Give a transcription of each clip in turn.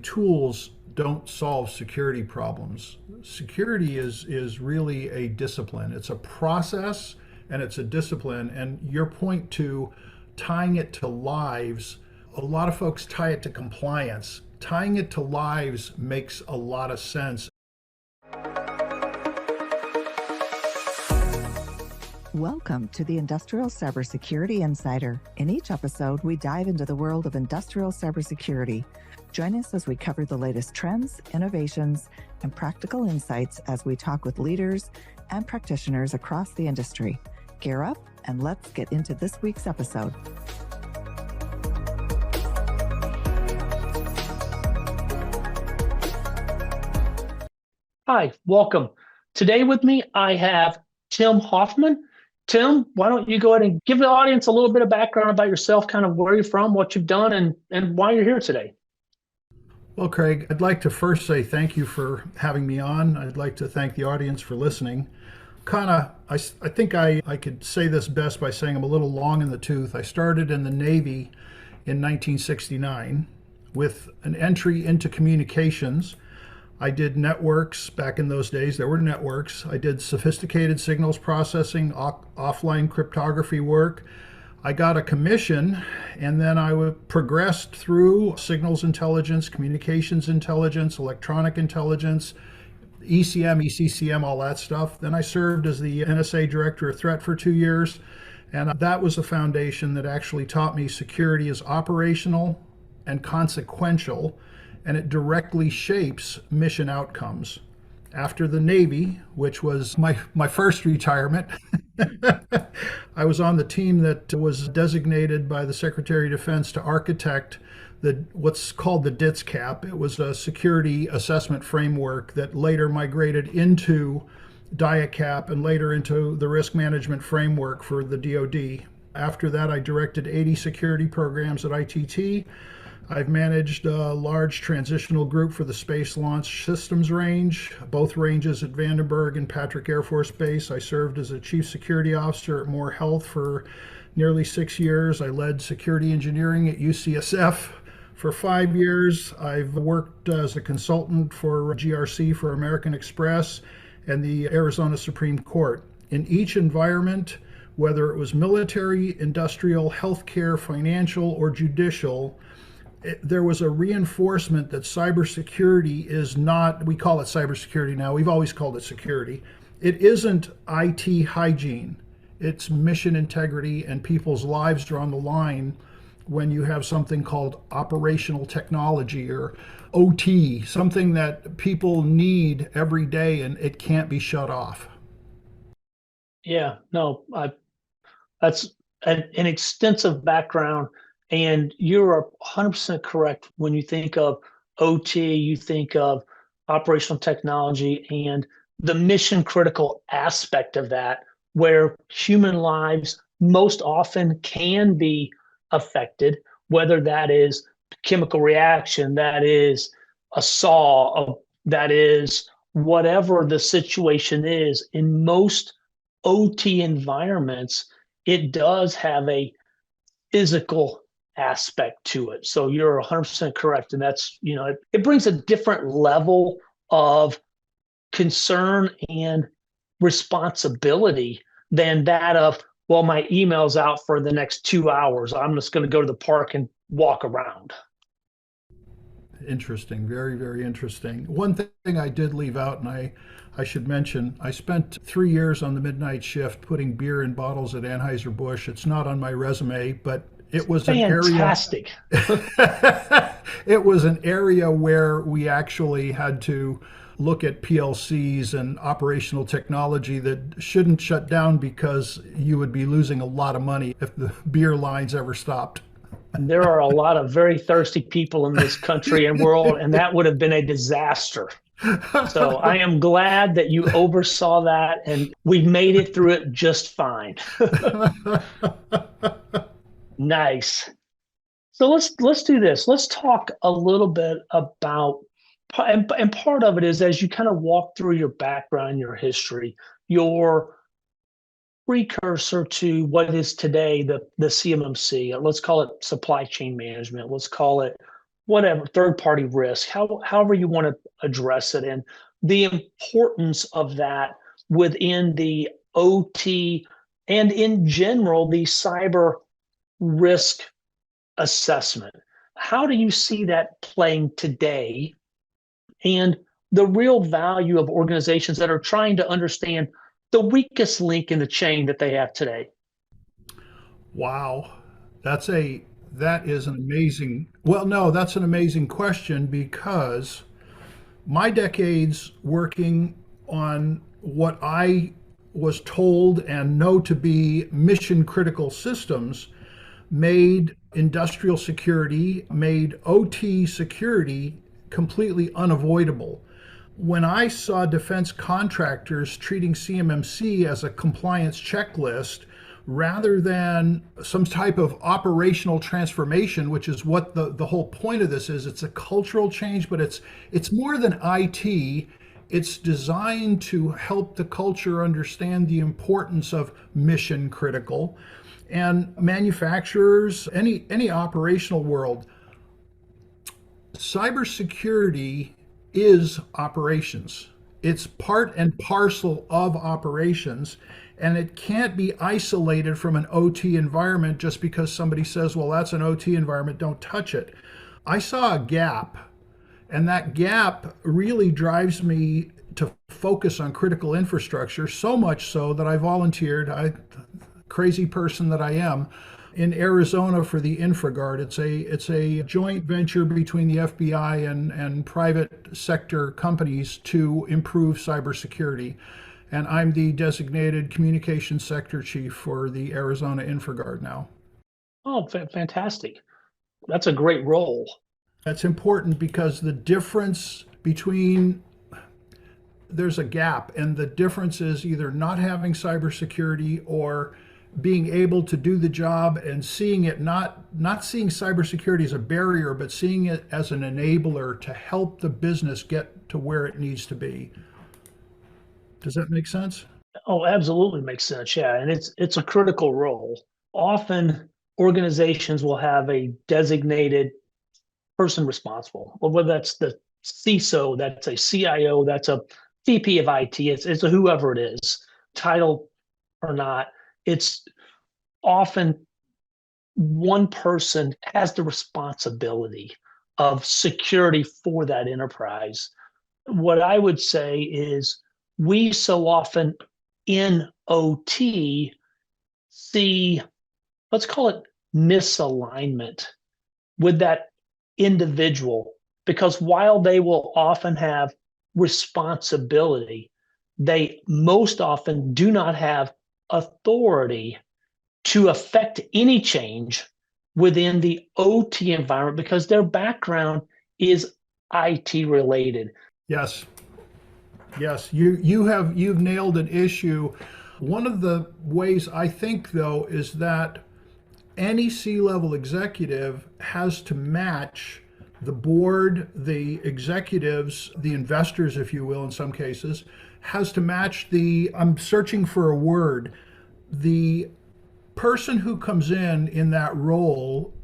tools don't solve security problems. Security is really a discipline. It's a process and it's a discipline. And your point to tying it to lives, a lot of folks tie it to compliance. Tying it to lives makes a lot of sense. Welcome to the Industrial Cybersecurity Insider. In each episode, we dive into the world of industrial cybersecurity. Join us as we cover the latest trends, innovations, and practical insights as we talk with leaders and practitioners across the industry. Gear up and let's get into this week's episode. Hi, welcome. Today with me, I have Tim Hoffman. Tim, why don't you go ahead and give the audience a little bit of background about yourself, kind of where you're from, what you've done, and why you're here today. Well, Craig, I'd like to first say thank you for having me on. I'd like to thank the audience for listening. I think I could say this best by saying I'm a little long in the tooth. I started in the Navy in 1969 with an entry into communications. I did networks back in those days. There were networks. I did sophisticated signals processing, offline cryptography work. I got a commission, and then I progressed through signals intelligence, communications intelligence, electronic intelligence, ECM, ECCM, all that stuff. Then I served as the NSA director of threat for 2 years, and that was the foundation that actually taught me security is operational and consequential, and it directly shapes mission outcomes. After the Navy, which was my first retirement, I was on the team that was designated by the Secretary of Defense to architect what's called the DITS cap. It was a security assessment framework that later migrated into DIACAP and later into the risk management framework for the DoD. After that, I directed 80 security programs at ITT. I've managed a large transitional group for the Space Launch Systems range, both ranges at Vandenberg and Patrick Air Force Base. I served as a chief security officer at Moore Health for nearly 6 years. I led security engineering at UCSF for 5 years. I've worked as a consultant for GRC for American Express and the Arizona Supreme Court. In each environment, whether it was military, industrial, healthcare, financial, or judicial, there was a reinforcement that cybersecurity is not, we call it cybersecurity now, we've always called it security. It isn't IT hygiene, it's mission integrity, and people's lives are on the line when you have something called operational technology or OT, something that people need every day and it can't be shut off. Yeah, no, that's an extensive background. And you're 100% correct. When you think of OT, you think of operational technology and the mission critical aspect of that, where human lives most often can be affected, whether that is chemical reaction, that is a saw, that is whatever the situation is. In most OT environments, it does have a physical aspect to it. So you're 100% correct. And that's, it brings a different level of concern and responsibility than that of, well, my email's out for the next 2 hours. I'm just going to go to the park and walk around. Interesting. Very, very interesting. One thing I did leave out, and I should mention, I spent 3 years on the midnight shift putting beer in bottles at Anheuser-Busch. It's not on my resume, but it was fantastic. It was an area where we actually had to look at PLCs and operational technology that shouldn't shut down because you would be losing a lot of money if the beer lines ever stopped. There are a lot of very thirsty people in this country and world, and that would have been a disaster. So I am glad that you oversaw that, and we've made it through it just fine. Nice. So let's do this. Let's talk a little bit about, and part of it is as you kind of walk through your background, your history, your precursor to what is today the CMMC. Let's call it supply chain management. Let's call it whatever, third party risk, however you want to address it, and the importance of that within the OT and in general, the cyber risk assessment. How do you see that playing today, and the real value of organizations that are trying to understand the weakest link in the chain that they have today? Wow. That is an amazing, well, no, that's an amazing question because my decades working on what I was told and know to be mission critical systems made industrial security, made OT security completely unavoidable. When I saw defense contractors treating CMMC as a compliance checklist rather than some type of operational transformation, which is what the whole point of this is, it's a cultural change, but it's more than IT. It's designed to help the culture understand the importance of mission critical. And manufacturers, any operational world, cybersecurity is operations. It's part and parcel of operations, and it can't be isolated from an OT environment just because somebody says, well, that's an OT environment, don't touch it. I saw a gap, and that gap really drives me to focus on critical infrastructure, so much so that I volunteered, crazy person that I am, in Arizona for the InfraGard. It's a joint venture between the FBI and private sector companies to improve cybersecurity. And I'm the designated communications sector chief for the Arizona InfraGard now. Oh, fantastic. That's a great role. That's important because the difference between there's a gap, and the difference is either not having cybersecurity or being able to do the job and seeing it not seeing cybersecurity as a barrier, but seeing it as an enabler to help the business get to where it needs to be. Does that make sense? Oh, absolutely makes sense. Yeah, and it's a critical role. Often organizations will have a designated person responsible. Well, whether that's the CISO, that's a CIO, that's a VP of IT, it's a whoever it is, title or not. It's often one person has the responsibility of security for that enterprise. What I would say is we so often in OT see, let's call it misalignment with that individual, because while they will often have responsibility, they most often do not have authority to affect any change within the OT environment because their background is IT related. Yes. Yes, you've nailed an issue. One of the ways I think though is that any C-level executive has to match the board, the executives, the investors, if you will, in some cases, has to match I'm searching for a word, the person who comes in that role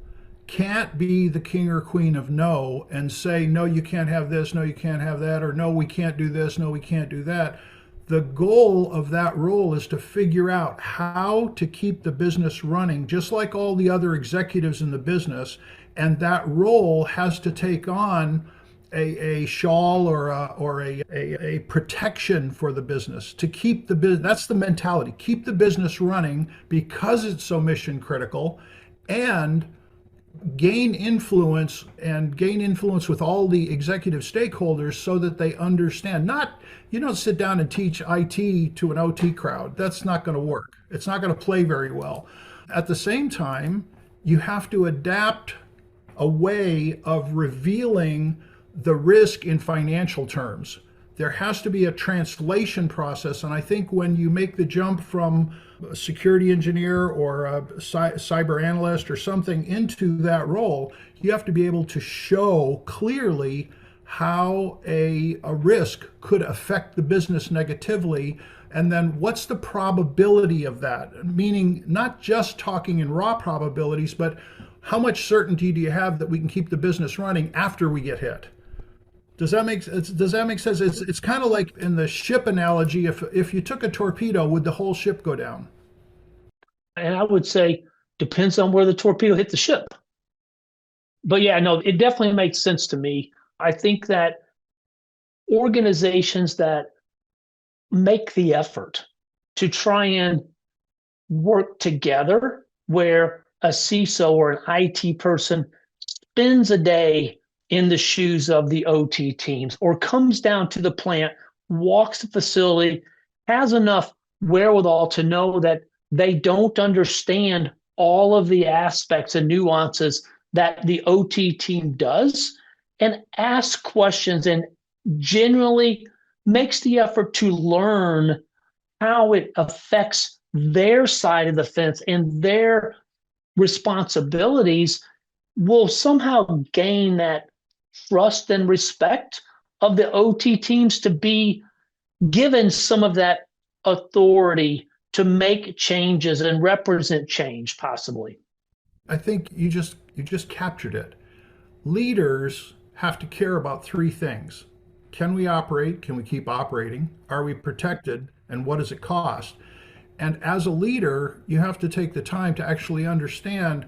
can't be the king or queen of no and say, no, you can't have this, no, you can't have that, or no, we can't do this, no, we can't do that. The goal of that role is to figure out how to keep the business running, just like all the other executives in the business. And that role has to take on a shawl or a protection for the business to keep the business. That's the mentality. Keep the business running because it's so mission critical, and gain influence with all the executive stakeholders so that they understand. You don't sit down and teach IT to an OT crowd. That's not going to work. It's not going to play very well. At the same time, you have to adapt a way of revealing the risk in financial terms. There has to be a translation process. And I think when you make the jump from a security engineer or a cyber analyst or something into that role, you have to be able to show clearly how a risk could affect the business negatively. And then what's the probability of that? Meaning not just talking in raw probabilities, but how much certainty do you have that we can keep the business running after we get hit? Does that make sense? It's kind of like in the ship analogy. If you took a torpedo, would the whole ship go down? And I would say depends on where the torpedo hit the ship. But yeah, no, it definitely makes sense to me. I think that organizations that make the effort to try and work together, where a CISO or an IT person spends a day in the shoes of the OT teams or comes down to the plant, walks the facility, has enough wherewithal to know that they don't understand all of the aspects and nuances that the OT team does, and asks questions and genuinely makes the effort to learn how it affects their side of the fence and their responsibilities, will somehow gain that trust and respect of the OT teams to be given some of that authority to make changes and represent change, possibly. I think you just captured it. Leaders have to care about three things. Can we operate? Can we keep operating? Are we protected? And what does it cost? And as a leader, you have to take the time to actually understand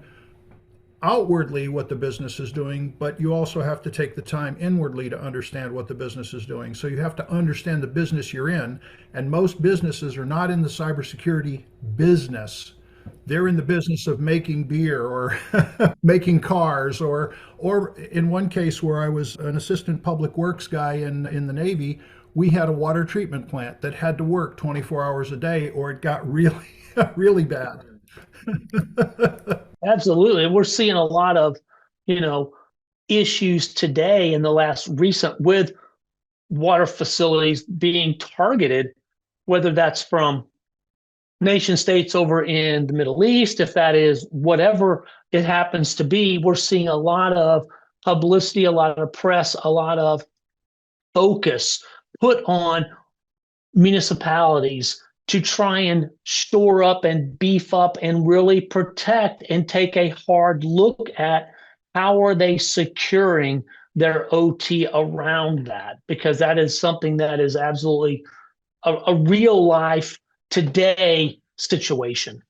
outwardly what the business is doing, but you also have to take the time inwardly to understand what the business is doing. So you have to understand the business you're in. And most businesses are not in the cybersecurity business. They're in the business of making beer or making cars, or in one case where I was an assistant public works guy in the Navy, we had a water treatment plant that had to work 24 hours a day or it got really, really bad. Absolutely. And we're seeing a lot of, issues today in the last recent with water facilities being targeted, whether that's from nation states over in the Middle East, if that is whatever it happens to be. We're seeing a lot of publicity, a lot of press, a lot of focus put on municipalities to try and shore up and beef up and really protect and take a hard look at how are they securing their OT around that, because that is something that is absolutely a real life today situation.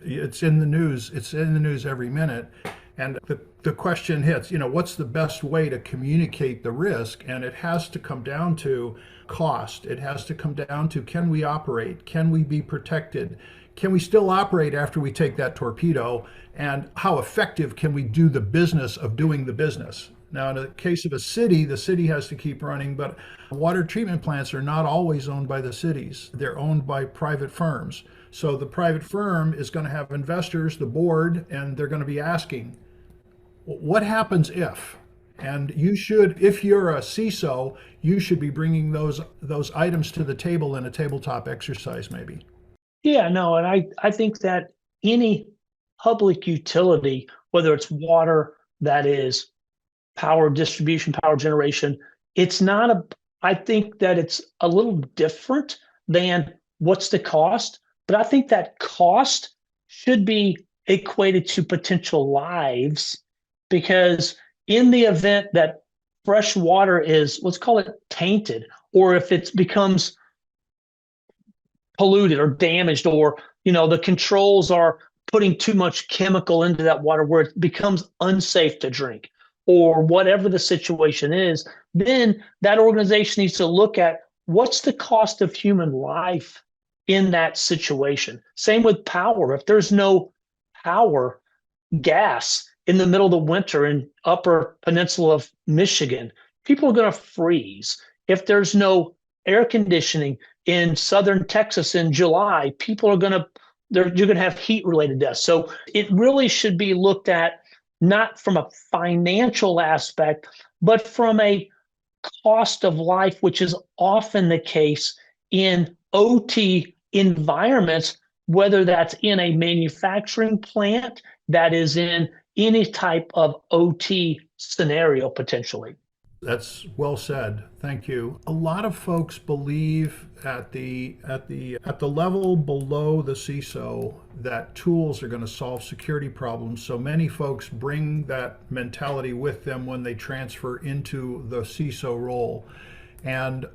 It's in the news. It's in the news every minute. And the question hits, what's the best way to communicate the risk? And it has to come down to cost. It has to come down to, can we operate? Can we be protected? Can we still operate after we take that torpedo? And how effective can we do the business of doing the business? Now, in the case of a city, the city has to keep running, but water treatment plants are not always owned by the cities. They're owned by private firms. So the private firm is going to have investors, the board, and they're going to be asking, what happens if? And you should, if you're a CISO, you should be bringing those items to the table in a tabletop exercise, maybe. Yeah, no, and I think that any public utility, whether it's water, that is power distribution, power generation, I think that it's a little different than what's the cost, but I think that cost should be equated to potential lives, because in the event that fresh water is, let's call it tainted, or if it becomes polluted or damaged, or the controls are putting too much chemical into that water where it becomes unsafe to drink, or whatever the situation is, then that organization needs to look at what's the cost of human life in that situation. Same with power. If there's no power, gas in the middle of the winter in upper peninsula of Michigan, people are going to freeze. If there's no air conditioning in southern Texas in July, you're going to have heat related deaths. So it really should be looked at not from a financial aspect, but from a cost of life, which is often the case in OT environments, whether that's in a manufacturing plant, that is in any type of OT scenario potentially. That's well said. Thank you. A lot of folks believe at the level below the CISO that tools are going to solve security problems. So many folks bring that mentality with them when they transfer into the CISO role. And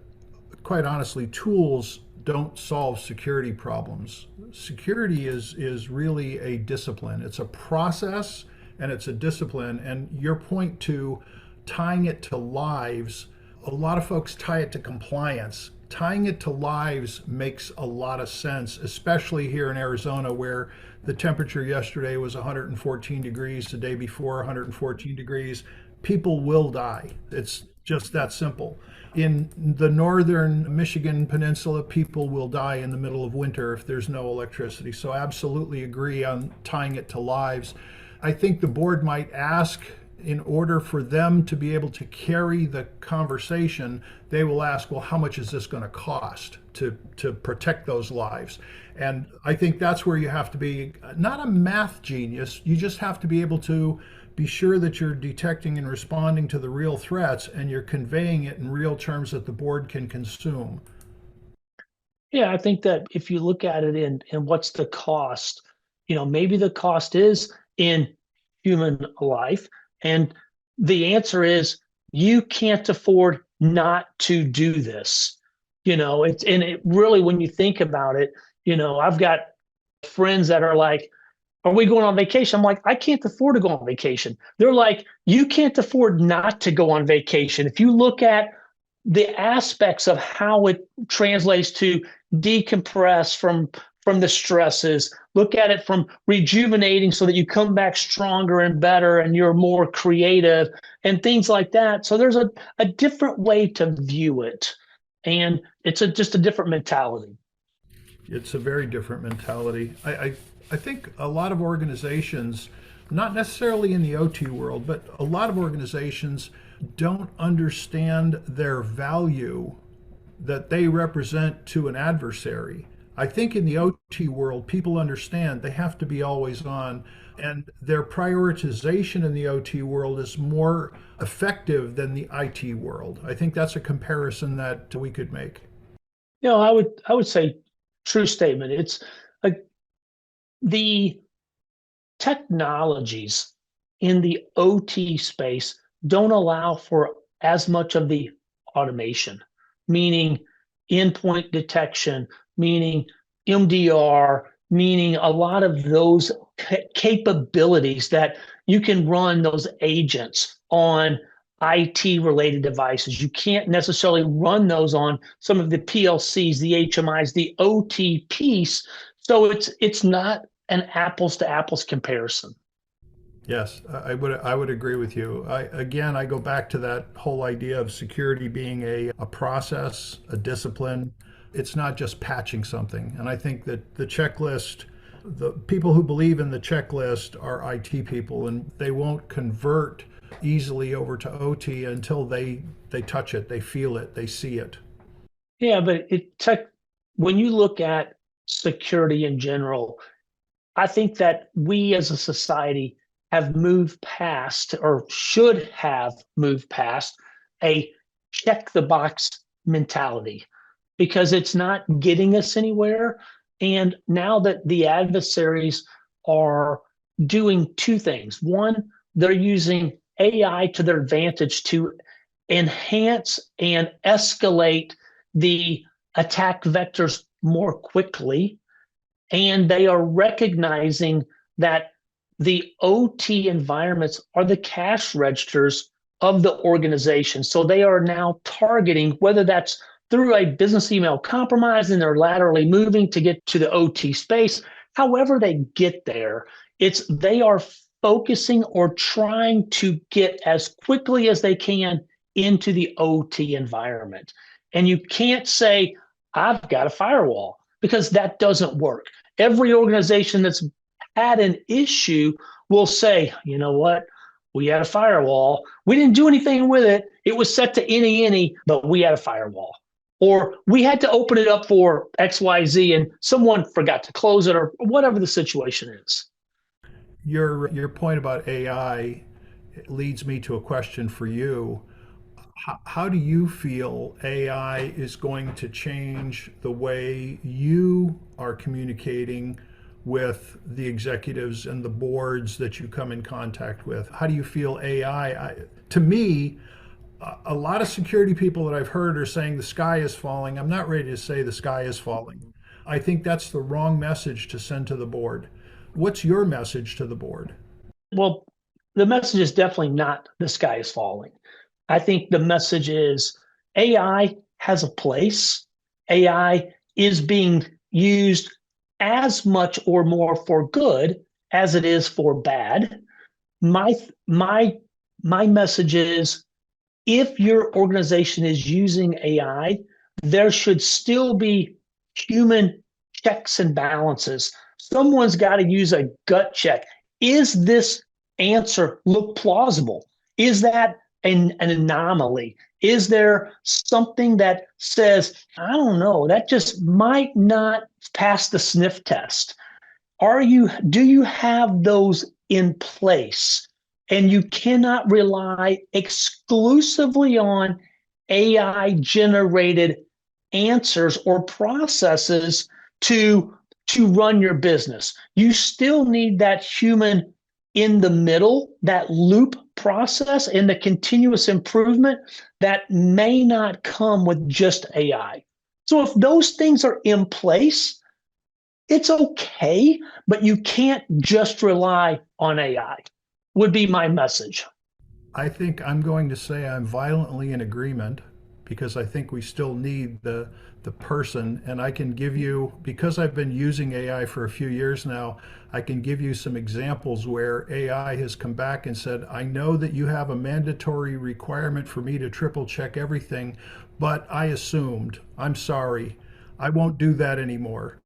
quite honestly, tools don't solve security problems. Security is really a discipline. It's a process and it's a discipline. And your point to tying it to lives, a lot of folks tie it to compliance. Tying it to lives makes a lot of sense, especially here in Arizona where the temperature yesterday was 114 degrees, the day before 114 degrees. People will die. It's just that simple. In the northern Michigan Peninsula, people will die in the middle of winter if there's no electricity. So, absolutely agree on tying it to lives. I think the board might ask, in order for them to be able to carry the conversation, they will ask, well, how much is this going to cost to protect those lives? And I think that's where you have to be not a math genius, you just have to be able to be sure that you're detecting and responding to the real threats and you're conveying it in real terms that the board can consume. Yeah, I think that if you look at it in what's the cost, maybe the cost is in human life. And the answer is you can't afford not to do this. It really, when you think about it, I've got friends that are like, are we going on vacation? I'm like, I can't afford to go on vacation. They're like, you can't afford not to go on vacation. If you look at the aspects of how it translates to decompress from the stresses, look at it from rejuvenating so that you come back stronger and better and you're more creative and things like that. So there's a different way to view it. And it's just a different mentality. It's a very different mentality. I think a lot of organizations, not necessarily in the OT world, but a lot of organizations don't understand their value that they represent to an adversary. I think in the OT world, people understand they have to be always on, and their prioritization in the OT world is more effective than the IT world. I think that's a comparison that we could make. I would say true statement. It's like the technologies in the OT space don't allow for as much of the automation, meaning endpoint detection, meaning MDR, meaning a lot of those capabilities that you can run those agents on IT related devices. You can't necessarily run those on some of the PLCs, the HMIs, the OT piece. So it's not an apples to apples comparison. Yes, I would agree with you. I go back to that whole idea of security being a process, a discipline. It's not just patching something. And I think that the people who believe in the checklist are IT people, and they won't convert easily over to OT until they touch it, they feel it, they see it. Yeah, but when you look at security in general, I think that we as a society have moved past or should have moved past a check the box mentality because it's not getting us anywhere. And now that the adversaries are doing two things. One, they're using AI to their advantage to enhance and escalate the attack vectors more quickly. And they are recognizing that the OT environments are the cash registers of the organization. So they are now targeting, whether that's through a business email compromise and they're laterally moving to get to the OT space. However they get there, they are focusing or trying to get as quickly as they can into the OT environment. And you can't say, I've got a firewall, because that doesn't work. Every organization that's had an issue will say, you know what? We had a firewall. We didn't do anything with it. It was set to any, but we had a firewall. Or we had to open it up for XYZ and someone forgot to close it or whatever the situation is. Your point about AI leads me to a question for you. How do you feel AI is going to change the way you are communicating with the executives and the boards that you come in contact with? How do you feel AI? To me, a lot of security people that I've heard are saying the sky is falling. I'm not ready to say the sky is falling. I think that's the wrong message to send to the board. What's your message to the board? Well, the message is definitely not the sky is falling. I think the message is AI has a place. AI is being used as much or more for good as it is for bad. My my my message is if your organization is using AI, there should still be human checks and balances. Someone's got to use a gut check. Is this answer look plausible? Is that an anomaly? Is there something that says, I don't know, that just might not pass the sniff test? Do you have those in place? And you cannot rely exclusively on AI generated answers or processes to run your business. You still need that human in the middle, that loop process and the continuous improvement that may not come with just AI. So if those things are in place, it's okay, but you can't just rely on AI, would be my message. I think I'm going to say I'm violently in agreement because I think we still need the person. And I can give you, because I've been using AI for a few years now, I can give you some examples where AI has come back and said, I know that you have a mandatory requirement for me to triple check everything, but I assumed, I'm sorry, I won't do that anymore.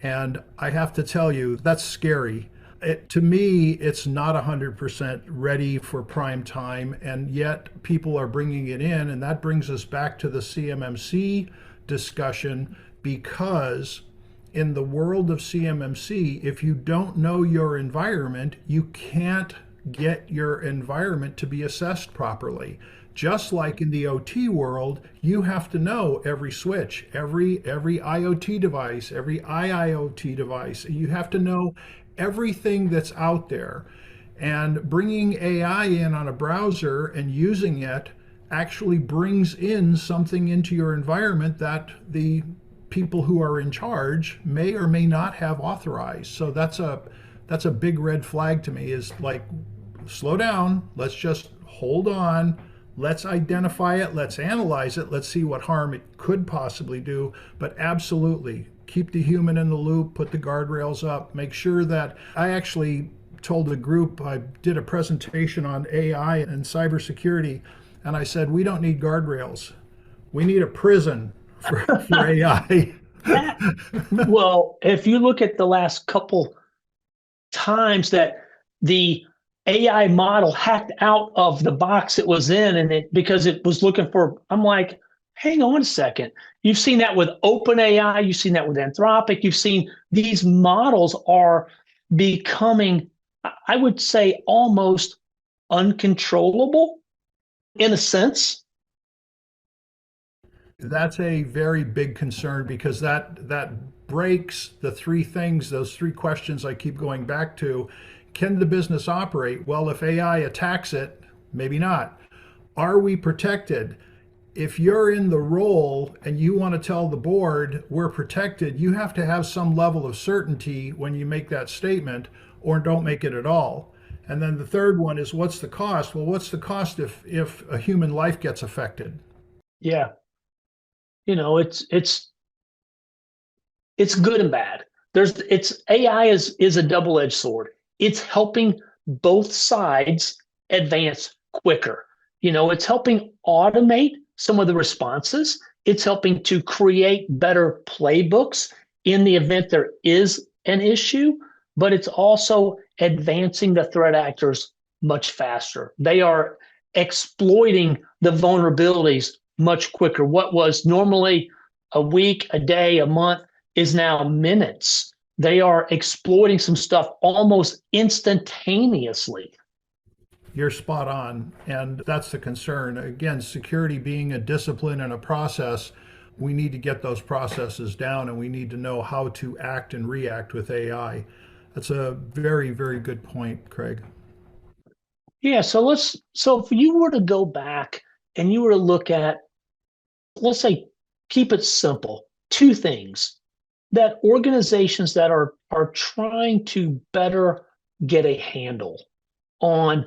And I have to tell you, that's scary. To me, it's not 100% ready for prime time, and yet people are bringing it in. And that brings us back to the CMMC discussion, because in the world of CMMC, if you don't know your environment, you can't get your environment to be assessed properly. Just like in the OT world, you have to know every switch, every IoT device, every IIoT device. You have to know everything that's out there. And bringing AI in on a browser and using it actually brings in something into your environment that the people who are in charge may or may not have authorized. So that's a big red flag to me, is like, slow down, let's just hold on, let's identify it, let's analyze it, let's see what harm it could possibly do. But absolutely keep the human in the loop, put the guardrails up, make sure that I actually told a group, I did a presentation on AI and cybersecurity, and I said, we don't need guardrails. We need a prison for AI. Well, if you look at the last couple times that the AI model hacked out of the box it was in, and it because it was looking for, I'm like, hang on a second. You've seen that with OpenAI, you've seen that with Anthropic, you've seen these models are becoming, I would say, almost uncontrollable in a sense. That's a very big concern, because that breaks the three things, those three questions I keep going back to. Can the business operate? Well, if AI attacks it, maybe not. Are we protected? If you're in the role and you want to tell the board we're protected, you have to have some level of certainty when you make that statement, or don't make it at all. And then the third one is, what's the cost? Well, what's the cost if a human life gets affected? Yeah. It's good and bad. It's AI is a double-edged sword. It's helping both sides advance quicker. It's helping automate some of the responses. It's helping to create better playbooks in the event there is an issue, but it's also advancing the threat actors much faster. They are exploiting the vulnerabilities much quicker. What was normally a week, a day, a month is now minutes. They are exploiting some stuff almost instantaneously. You're spot on. And that's the concern. Again, security being a discipline and a process, we need to get those processes down and we need to know how to act and react with AI. That's a very, very good point, Craig. Yeah, so if you were to go back and you were to look at, let's say, keep it simple, two things that organizations that are trying to better get a handle on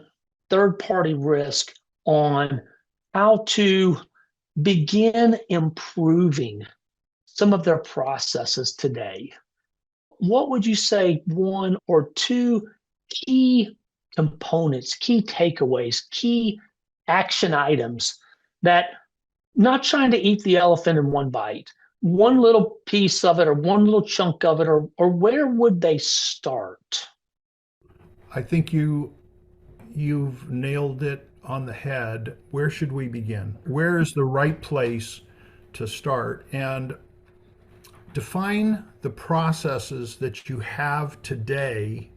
third party risk, on how to begin improving some of their processes today. What would you say one or two key components, key takeaways, key action items that, not trying to eat the elephant in one bite, one little piece of it or one little chunk of it, or where would they start? I think you've nailed it on the head. Where should we begin? Where is the right place to start? And define the processes that you have today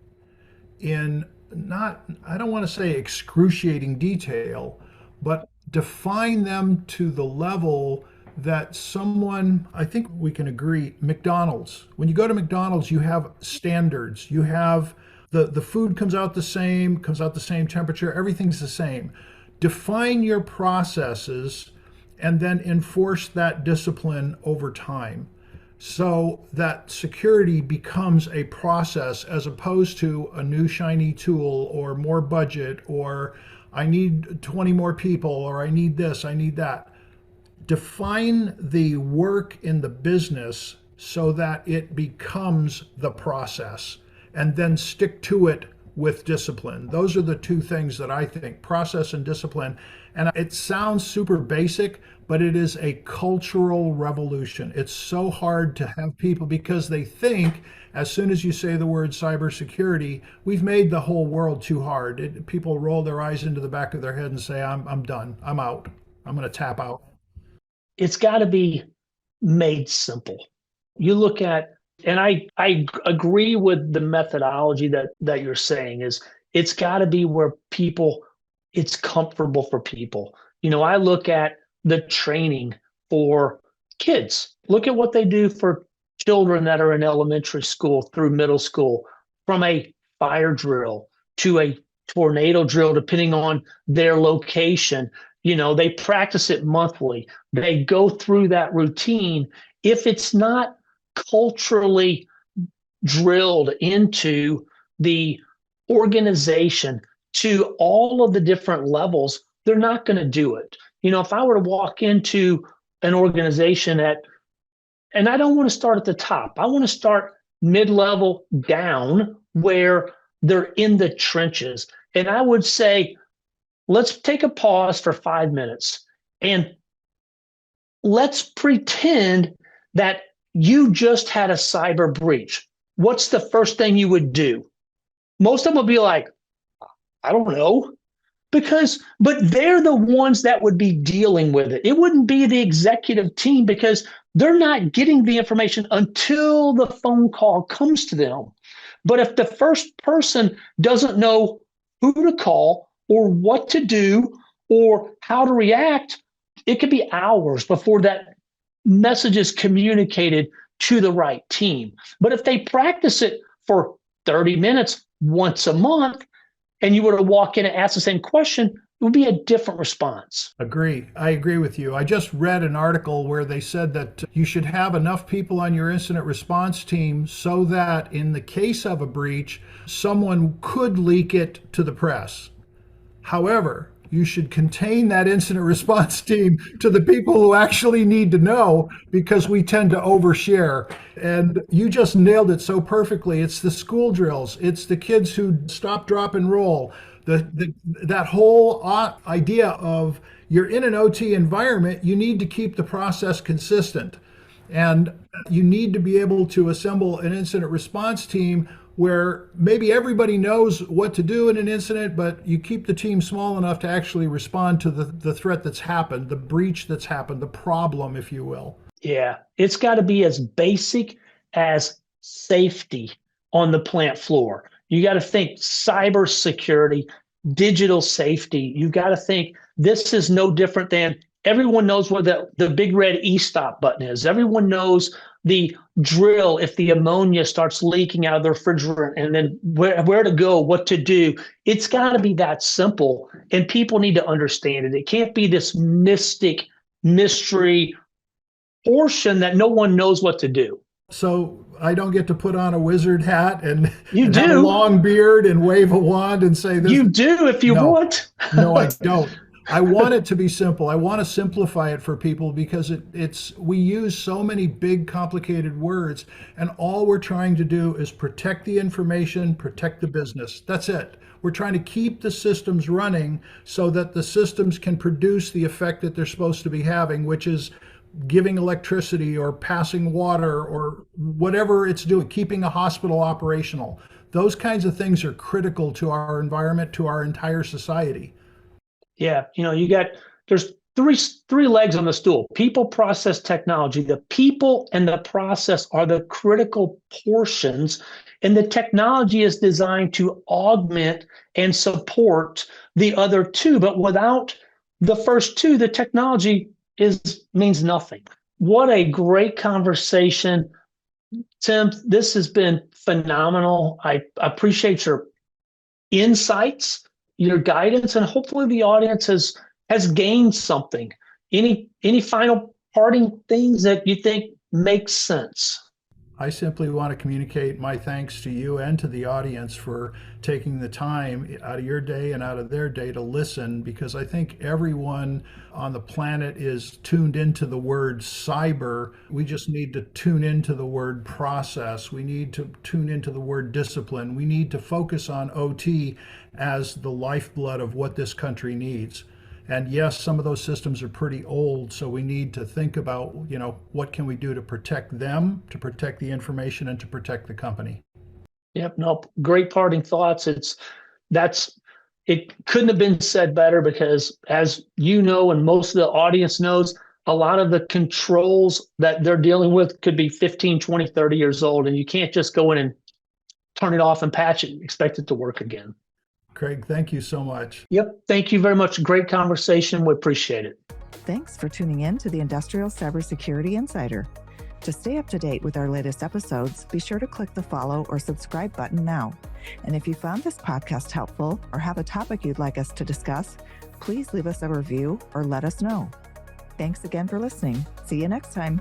in, not, I don't want to say excruciating detail, but define them to the level that someone, I think we can agree, McDonald's. When you go to McDonald's, you have standards. You have the food comes out the same temperature, everything's the same. Define your processes and then enforce that discipline over time, so that security becomes a process as opposed to a new shiny tool or more budget or I need 20 more people or I need this, I need that. Define the work in the business so that it becomes the process and then stick to it with discipline. Those are the two things that I think, process and discipline. And it sounds super basic, but it is a cultural revolution. It's so hard to have people, because they think as soon as you say the word cybersecurity, we've made the whole world too hard. People roll their eyes into the back of their head and say, I'm done. I'm out. I'm going to tap out. It's got to be made simple. You look at, and I agree with the methodology that you're saying, is it's got to be where people, it's comfortable for people. I look at the training for kids. Look at what they do for children that are in elementary school through middle school, from a fire drill to a tornado drill, depending on their location. They practice it monthly. They go through that routine. If it's not culturally drilled into the organization to all of the different levels, they're not going to do it. If I were to walk into an organization and I don't want to start at the top, I want to start mid-level down where they're in the trenches. And I would say, let's take a pause for 5 minutes and let's pretend that you just had a cyber breach. What's the first thing you would do? Most of them would be like, I don't know. But they're the ones that would be dealing with it. It wouldn't be the executive team, because they're not getting the information until the phone call comes to them. But if the first person doesn't know who to call or what to do or how to react, it could be hours before that message is communicated to the right team. But if they practice it for 30 minutes once a month, and you were to walk in and ask the same question, it would be a different response. I agree with you. I just read an article where they said that you should have enough people on your incident response team so that in the case of a breach, someone could leak it to the press. However, you should contain that incident response team to the people who actually need to know, because we tend to overshare. And you just nailed it so perfectly. It's the school drills. It's the kids who stop, drop, and roll. That whole idea of you're in an OT environment, you need to keep the process consistent. And you need to be able to assemble an incident response team where maybe everybody knows what to do in an incident, but you keep the team small enough to actually respond to the threat that's happened, the breach that's happened, the problem, if you will. Yeah, it's got to be as basic as safety on the plant floor. You got to think cybersecurity digital safety. You got to think this is no different than everyone knows where the big red e-stop button is. Everyone knows the drill if the ammonia starts leaking out of the refrigerant, and then where to go, what to do. It's got to be that simple, and people need to understand it. It can't be this mystic mystery portion that no one knows what to do. So I don't get to put on a wizard hat and have a do. long beard and wave a wand and say this. You do if you want. No, I don't. I want it to be simple. I want to simplify it for people because we use so many big, complicated words, and all we're trying to do is protect the information, protect the business. That's it. We're trying to keep the systems running so that the systems can produce the effect that they're supposed to be having, which is giving electricity or passing water or whatever it's doing, keeping a hospital operational. Those kinds of things are critical to our environment, to our entire society. Yeah, there's three legs on the stool: people, process, technology. The people and the process are the critical portions, and the technology is designed to augment and support the other two. But without the first two, the technology means nothing. What a great conversation, Tim. This has been phenomenal. I appreciate your insights, your guidance, and hopefully the audience has gained something. Any final parting things that you think make sense? I simply want to communicate my thanks to you and to the audience for taking the time out of your day and out of their day to listen, because I think everyone on the planet is tuned into the word cyber. We just need to tune into the word process. We need to tune into the word discipline. We need to focus on OT as the lifeblood of what this country needs. And yes, some of those systems are pretty old, so we need to think about, what can we do to protect them, to protect the information, and to protect the company. Yep, no, great parting thoughts. It couldn't have been said better, because as you know, and most of the audience knows, a lot of the controls that they're dealing with could be 15, 20, 30 years old, and you can't just go in and turn it off and patch it and expect it to work again. Craig, thank you so much. Yep. Thank you very much. Great conversation. We appreciate it. Thanks for tuning in to the Industrial Cybersecurity Insider. To stay up to date with our latest episodes, be sure to click the follow or subscribe button now. And if you found this podcast helpful or have a topic you'd like us to discuss, please leave us a review or let us know. Thanks again for listening. See you next time.